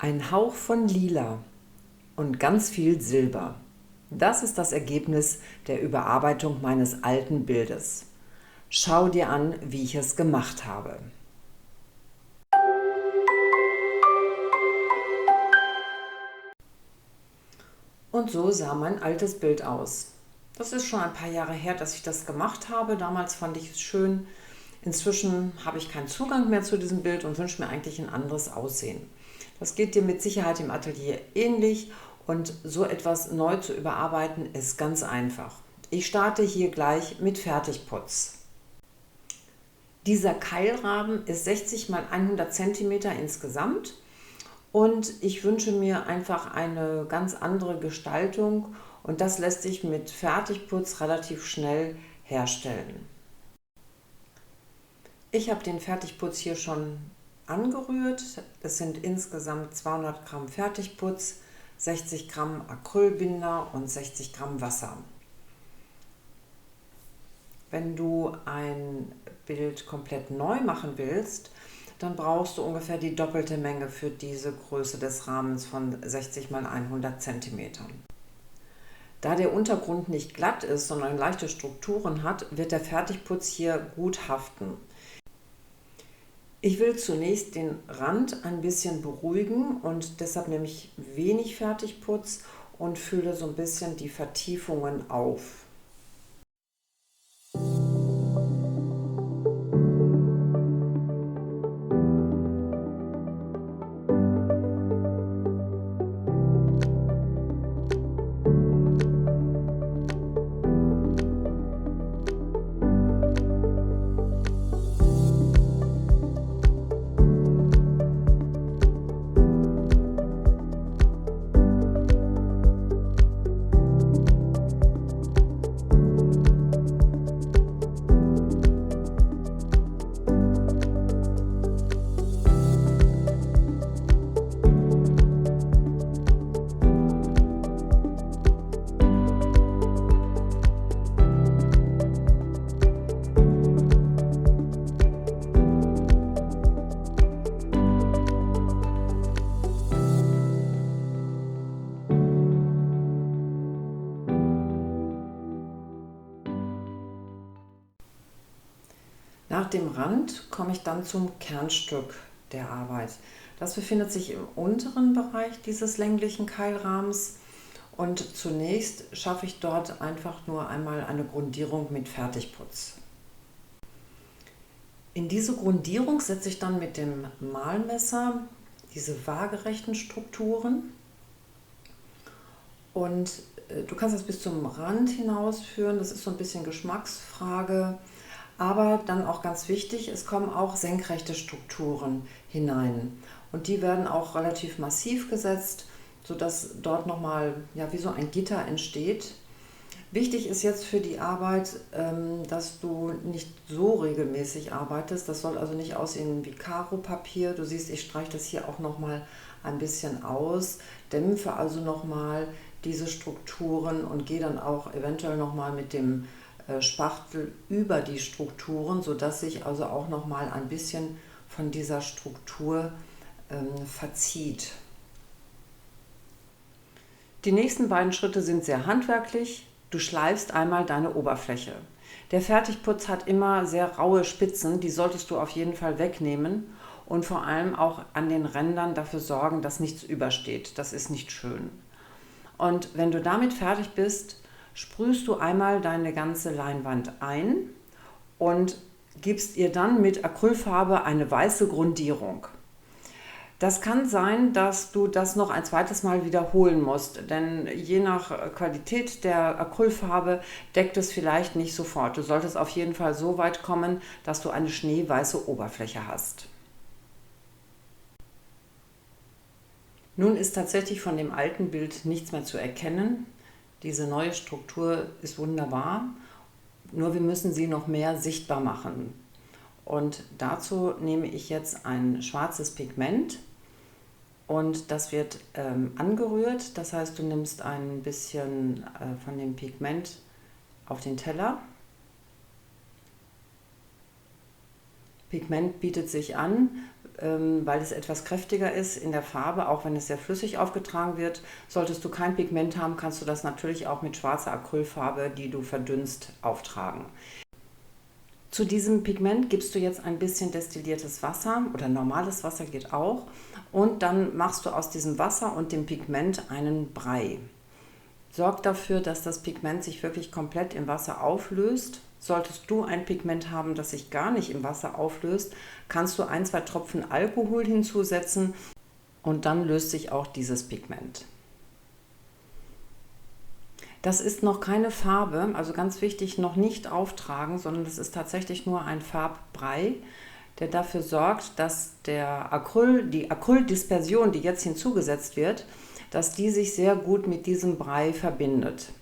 Ein Hauch von Lila und ganz viel Silber. Das ist das Ergebnis der Überarbeitung meines alten Bildes. Schau dir an, wie ich es gemacht habe. Und so sah mein altes Bild aus. Das ist schon ein paar Jahre her, dass ich das gemacht habe. Damals fand ich es schön. Inzwischen habe ich keinen Zugang mehr zu diesem Bild und wünsche mir eigentlich ein anderes Aussehen. Das geht dir mit Sicherheit im Atelier ähnlich und so etwas neu zu überarbeiten ist ganz einfach. Ich starte hier gleich mit Fertigputz. Dieser Keilrahmen ist 60 x 100 cm insgesamt und ich wünsche mir einfach eine ganz andere Gestaltung und das lässt sich mit Fertigputz relativ schnell herstellen. Ich habe den Fertigputz hier schon angerührt. Es sind insgesamt 200 Gramm Fertigputz, 60 Gramm Acrylbinder und 60 Gramm Wasser. Wenn du ein Bild komplett neu machen willst, dann brauchst du ungefähr die doppelte Menge für diese Größe des Rahmens von 60 x 100 cm. Da der Untergrund nicht glatt ist, sondern leichte Strukturen hat, wird der Fertigputz hier gut haften. Ich will zunächst den Rand ein bisschen beruhigen und deshalb nehme ich wenig Fertigputz und fülle so ein bisschen die Vertiefungen auf. Nach dem Rand komme ich dann zum Kernstück der Arbeit. Das befindet sich im unteren Bereich dieses länglichen Keilrahmens und zunächst schaffe ich dort einfach nur einmal eine Grundierung mit Fertigputz. In diese Grundierung setze ich dann mit dem Malmesser diese waagerechten Strukturen und du kannst das bis zum Rand hinausführen, das ist so ein bisschen Geschmacksfrage. Aber dann auch ganz wichtig, es kommen auch senkrechte Strukturen hinein und die werden auch relativ massiv gesetzt, sodass dort nochmal wie so ein Gitter entsteht. Wichtig ist jetzt für die Arbeit, dass du nicht so regelmäßig arbeitest, das soll also nicht aussehen wie Karo-Papier. Du siehst, ich streiche das hier auch nochmal ein bisschen aus, dämpfe also nochmal diese Strukturen und gehe dann auch eventuell nochmal mit dem Spachtel über die Strukturen, sodass sich also auch noch mal ein bisschen von dieser Struktur verzieht. Die nächsten beiden Schritte sind sehr handwerklich. Du schleifst einmal deine Oberfläche. Der Fertigputz hat immer sehr raue Spitzen, die solltest du auf jeden Fall wegnehmen und vor allem auch an den Rändern dafür sorgen, dass nichts übersteht. Das ist nicht schön. Und wenn du damit fertig bist, sprühst du einmal deine ganze Leinwand ein und gibst ihr dann mit Acrylfarbe eine weiße Grundierung. Das kann sein, dass du das noch ein zweites Mal wiederholen musst, denn je nach Qualität der Acrylfarbe deckt es vielleicht nicht sofort. Du solltest auf jeden Fall so weit kommen, dass du eine schneeweiße Oberfläche hast. Nun ist tatsächlich von dem alten Bild nichts mehr zu erkennen. Diese neue Struktur ist wunderbar, nur wir müssen sie noch mehr sichtbar machen. Und dazu nehme ich jetzt ein schwarzes Pigment und das wird angerührt. Das heißt, du nimmst ein bisschen von dem Pigment auf den Teller. Pigment bietet sich an, weil es etwas kräftiger ist in der Farbe, auch wenn es sehr flüssig aufgetragen wird. Solltest du kein Pigment haben, kannst du das natürlich auch mit schwarzer Acrylfarbe, die du verdünnst, auftragen. Zu diesem Pigment gibst du jetzt ein bisschen destilliertes Wasser oder normales Wasser geht auch und dann machst du aus diesem Wasser und dem Pigment einen Brei. Sorg dafür, dass das Pigment sich wirklich komplett im Wasser auflöst. Solltest du ein Pigment haben, das sich gar nicht im Wasser auflöst, kannst du 1, 2 Tropfen Alkohol hinzusetzen und dann löst sich auch dieses Pigment. Das ist noch keine Farbe, also ganz wichtig, noch nicht auftragen, sondern das ist tatsächlich nur ein Farbbrei, der dafür sorgt, dass die Acryldispersion, die jetzt hinzugesetzt wird, dass die sich sehr gut mit diesem Brei verbindet.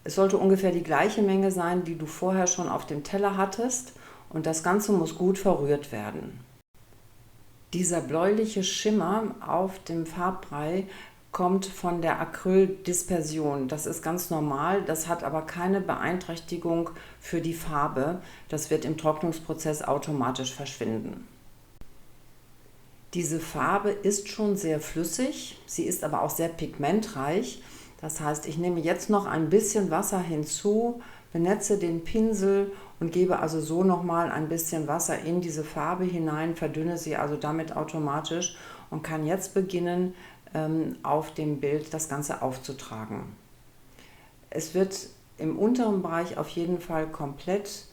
Es sollte ungefähr die gleiche Menge sein, die du vorher schon auf dem Teller hattest und das Ganze muss gut verrührt werden. Dieser bläuliche Schimmer auf dem Farbbrei kommt von der Acryldispersion. Das ist ganz normal, das hat aber keine Beeinträchtigung für die Farbe. Das wird im Trocknungsprozess automatisch verschwinden. Diese Farbe ist schon sehr flüssig, sie ist aber auch sehr pigmentreich. Das heißt, ich nehme jetzt noch ein bisschen Wasser hinzu, benetze den Pinsel und gebe also so nochmal ein bisschen Wasser in diese Farbe hinein, verdünne sie also damit automatisch und kann jetzt beginnen, auf dem Bild das Ganze aufzutragen. Es wird im unteren Bereich auf jeden Fall komplett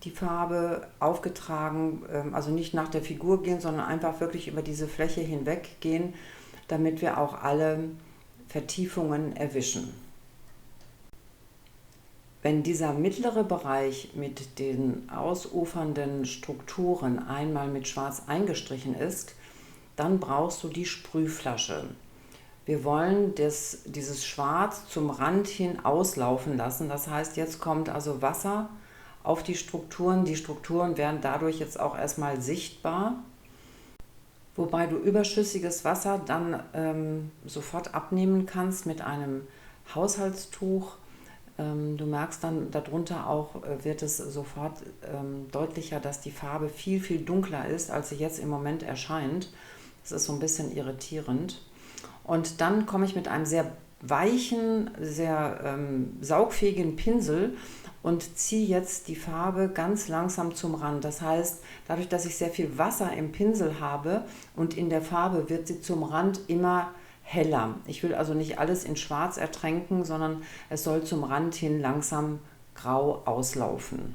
die Farbe aufgetragen, also nicht nach der Figur gehen, sondern einfach wirklich über diese Fläche hinweg gehen, damit wir auch alle Vertiefungen erwischen. Wenn dieser mittlere Bereich mit den ausufernden Strukturen einmal mit Schwarz eingestrichen ist, dann brauchst du die Sprühflasche. Wir wollen dieses Schwarz zum Rand hin auslaufen lassen. Das heißt, jetzt kommt also Wasser auf die Strukturen. Die Strukturen werden dadurch jetzt auch erstmal sichtbar, wobei du überschüssiges Wasser dann sofort abnehmen kannst mit einem Haushaltstuch. Du merkst dann darunter auch, wird es sofort deutlicher, dass die Farbe viel, viel dunkler ist, als sie jetzt im Moment erscheint. Das ist so ein bisschen irritierend. Und dann komme ich mit einem sehr weichen, sehr saugfähigen Pinsel und ziehe jetzt die Farbe ganz langsam zum Rand. Das heißt, dadurch, dass ich sehr viel Wasser im Pinsel habe und in der Farbe, wird sie zum Rand immer heller. Ich will also nicht alles in Schwarz ertränken, sondern es soll zum Rand hin langsam grau auslaufen.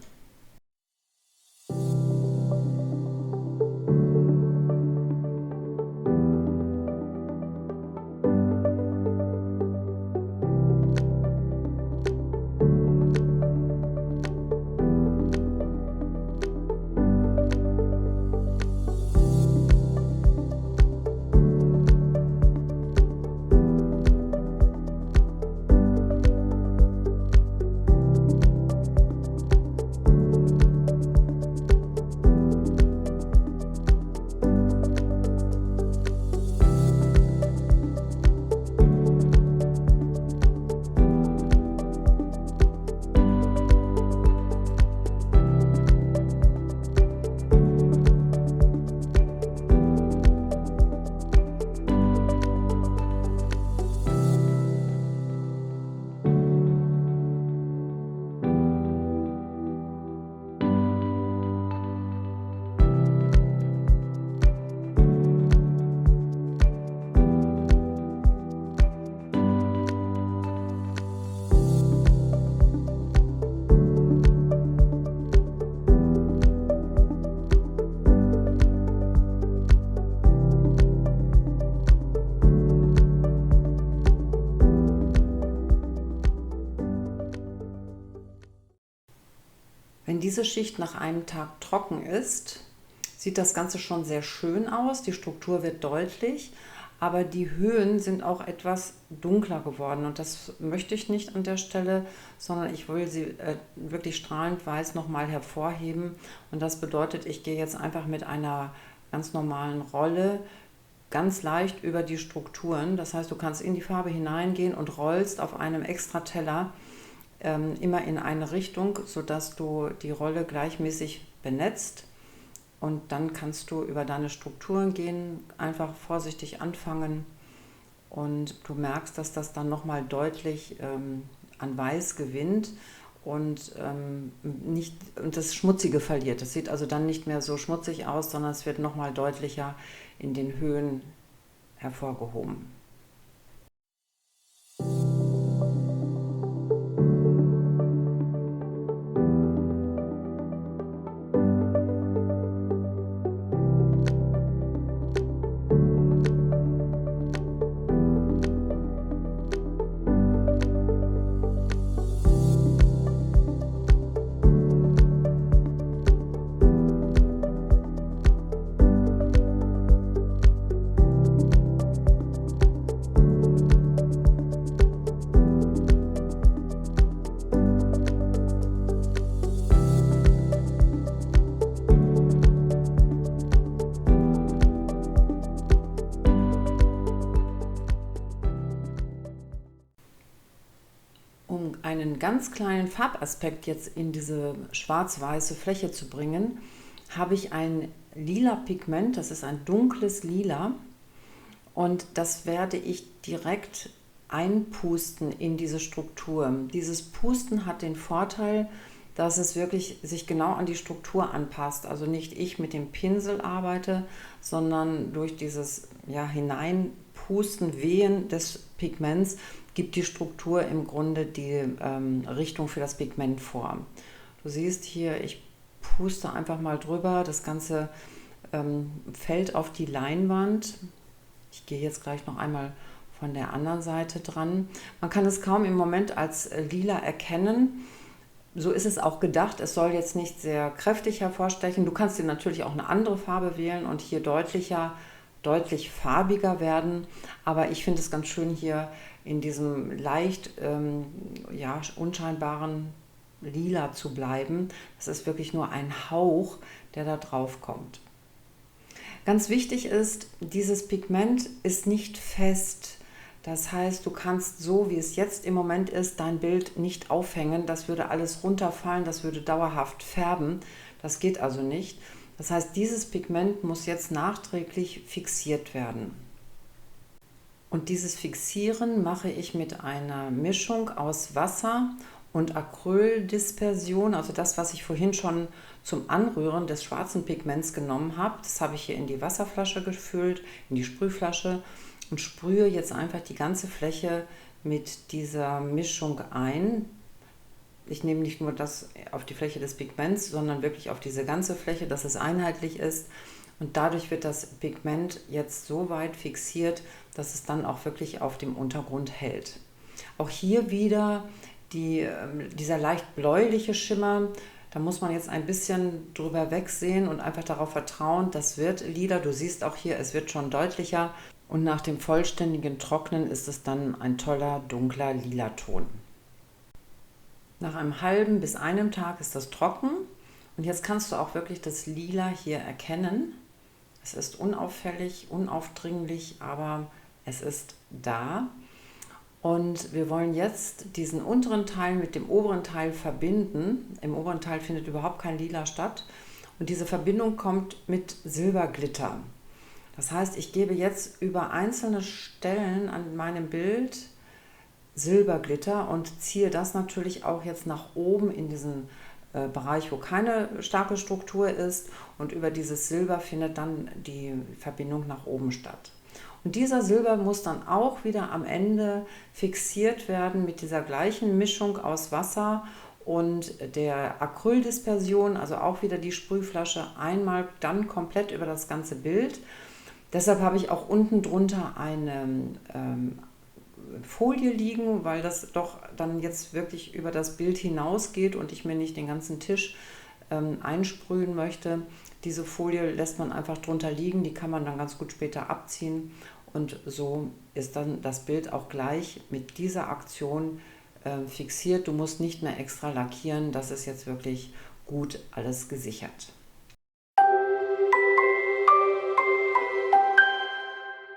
Wenn diese Schicht nach einem Tag trocken ist, sieht das Ganze schon sehr schön aus, die Struktur wird deutlich, aber die Höhen sind auch etwas dunkler geworden und das möchte ich nicht an der Stelle, sondern ich will sie wirklich strahlend weiß nochmal hervorheben und das bedeutet, ich gehe jetzt einfach mit einer ganz normalen Rolle ganz leicht über die Strukturen, das heißt, du kannst in die Farbe hineingehen und rollst auf einem extra Teller immer in eine Richtung, sodass du die Rolle gleichmäßig benetzt. und dann kannst du über deine Strukturen gehen, einfach vorsichtig anfangen und du merkst, dass das dann nochmal deutlich an Weiß gewinnt und nicht und das Schmutzige verliert. Das sieht also dann nicht mehr so schmutzig aus, sondern es wird nochmal deutlicher in den Höhen hervorgehoben. Um einen ganz kleinen Farbaspekt jetzt in diese schwarz-weiße Fläche zu bringen, habe ich ein lila Pigment, das ist ein dunkles Lila und das werde ich direkt einpusten in diese Struktur. Dieses Pusten hat den Vorteil, dass es wirklich sich genau an die Struktur anpasst. Also nicht ich mit dem Pinsel arbeite, sondern durch dieses Hineinpusten, Wehen des Pigments gibt die Struktur im Grunde die Richtung für das Pigment vor. Du siehst hier, ich puste einfach mal drüber, das Ganze fällt auf die Leinwand. Ich gehe jetzt gleich noch einmal von der anderen Seite dran. Man kann es kaum im Moment als lila erkennen. So ist es auch gedacht. Es soll jetzt nicht sehr kräftig hervorstechen. Du kannst dir natürlich auch eine andere Farbe wählen und hier deutlich farbiger werden. Aber ich finde es ganz schön, hier in diesem leicht unscheinbaren Lila zu bleiben. Das ist wirklich nur ein Hauch, der da drauf kommt. Ganz wichtig ist, dieses Pigment ist nicht fest. Das heißt, du kannst so, wie es jetzt im Moment ist, dein Bild nicht aufhängen. Das würde alles runterfallen, das würde dauerhaft färben. Das geht also nicht. Das heißt, dieses Pigment muss jetzt nachträglich fixiert werden. Und dieses Fixieren mache ich mit einer Mischung aus Wasser und Acryldispersion, also das, was ich vorhin schon zum Anrühren des schwarzen Pigments genommen habe. Das habe ich hier in die Wasserflasche gefüllt, in die Sprühflasche und sprühe jetzt einfach die ganze Fläche mit dieser Mischung ein. Ich nehme nicht nur das auf die Fläche des Pigments, sondern wirklich auf diese ganze Fläche, dass es einheitlich ist. Und dadurch wird das Pigment jetzt so weit fixiert, dass es dann auch wirklich auf dem Untergrund hält. Auch hier wieder dieser leicht bläuliche Schimmer, da muss man jetzt ein bisschen drüber wegsehen und einfach darauf vertrauen, das wird lila. Du siehst auch hier, es wird schon deutlicher und nach dem vollständigen Trocknen ist es dann ein toller, dunkler lila Ton. Nach einem halben bis einem Tag ist das trocken und jetzt kannst du auch wirklich das Lila hier erkennen. Es ist unauffällig, unaufdringlich, aber es ist da. Und wir wollen jetzt diesen unteren Teil mit dem oberen Teil verbinden. Im oberen Teil findet überhaupt kein Lila statt. Und diese Verbindung kommt mit Silberglitter. Das heißt, ich gebe jetzt über einzelne Stellen an meinem Bild Silberglitter und ziehe das natürlich auch jetzt nach oben in diesen Bereich, wo keine starke Struktur ist. Und über dieses Silber findet dann die Verbindung nach oben statt. Und dieser Silber muss dann auch wieder am Ende fixiert werden mit dieser gleichen Mischung aus Wasser und der Acryldispersion, also auch wieder die Sprühflasche, einmal dann komplett über das ganze Bild. Deshalb habe ich auch unten drunter eine Folie liegen, weil das doch dann jetzt wirklich über das Bild hinausgeht und ich mir nicht den ganzen Tisch einsprühen möchte. Diese Folie lässt man einfach drunter liegen, die kann man dann ganz gut später abziehen und so ist dann das Bild auch gleich mit dieser Aktion fixiert. Du musst nicht mehr extra lackieren, das ist jetzt wirklich gut alles gesichert.